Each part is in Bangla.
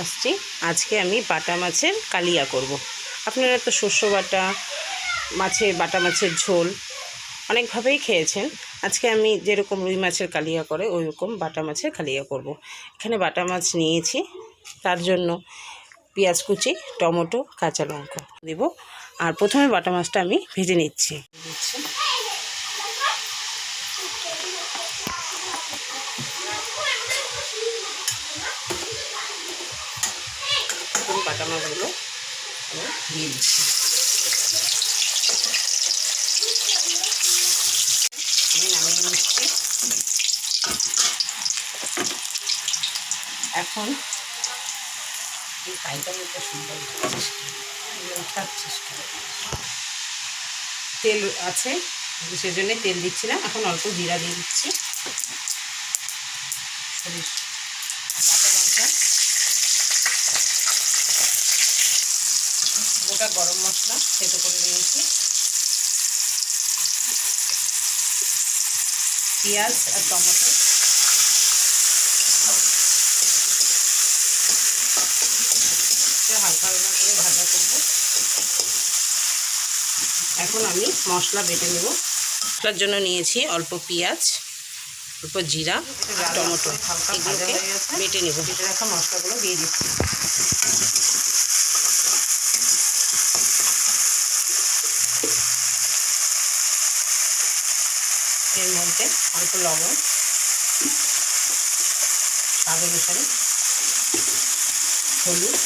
আসছি। আজকে আমি বাটা মাছের কালিয়া করব। আপনারা তো শস্য বাটা বাটা মাছের ঝোল অনেকভাবেই খেয়েছেন। আজকে আমি যেরকম রুই মাছের কালিয়া করে ওই রকম বাটা মাছের কালিয়া করব। এখানে বাটা মাছ নিয়েছি, তার জন্য পেঁয়াজ কুচি, টমেটো, কাঁচা লঙ্কা দেব। আর প্রথমে বাটা মাছটা আমি ভেজে নিচ্ছি। বাটা মাছগুলো দিয়ে দিচ্ছি। আমি নামিয়ে নিচ্ছি। এখন এই পাইকারিটা সুন্দর তেল আছে, সেজন্য তেল দিচ্ছি না। এখন অল্প জিরা দিয়ে দিচ্ছি, কাঁচা লঙ্কা, গোটা গরম মশলা থেতো করে নিয়েছি, পেঁয়াজ আর টমেটো, হালকা হালকা করে ভাজা করব। এখন আমি মশলা বেটে নেব। মশলার জন্য নিয়েছি অল্প পেঁয়াজ, অল্প জিরা, টমেটো, এগুলোকে বেটে নেব। বেটে রাখা মশলাগুলো দিয়ে দিচ্ছি। এর মধ্যে অল্প লবণ, স্বাদ অনুসারে হলুদ,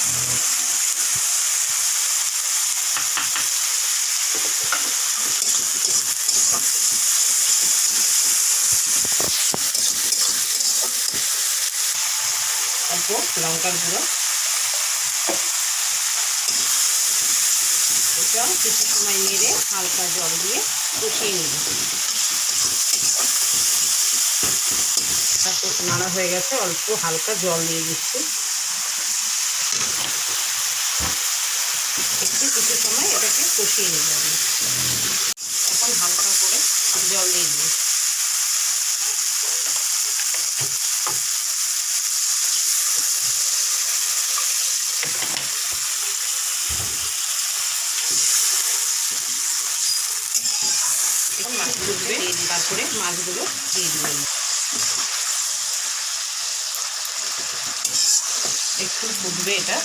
অল্প লঙ্কার গুঁড়ো। এটা কিছু সময় নেড়ে হালকা জল দিয়ে কষিয়ে নেব। তারপর নাড়া হয়ে গেছে, অল্প হালকা জল দিয়ে দিচ্ছি। কিছু সময় এটাকে কষিয়ে নেব। এখন হালকা করে জল দিয়ে দেব। মাছগুলো দিয়ে তারপরে মাছগুলো দিয়ে দেবেন। একটু ফুটবে এটা,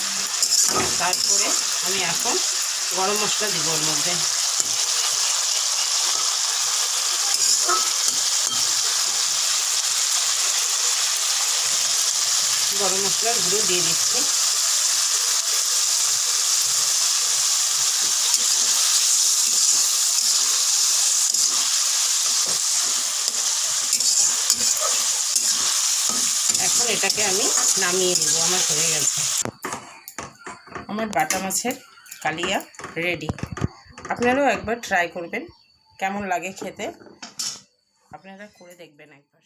তারপরে আমি এখন গরম মশলা দেবো ওর মধ্যে। গরম মশলার গুঁড়ো দিয়ে দিচ্ছি। এখন এটাকে আমি নামিয়ে নেব। আমার হয়ে গেছে। আমার বাটা মাছের কালিয়া রেডি। আপনারাও একবার ট্রাই করবেন, কেমন লাগে খেতে আপনারা করে দেখবেন একবার।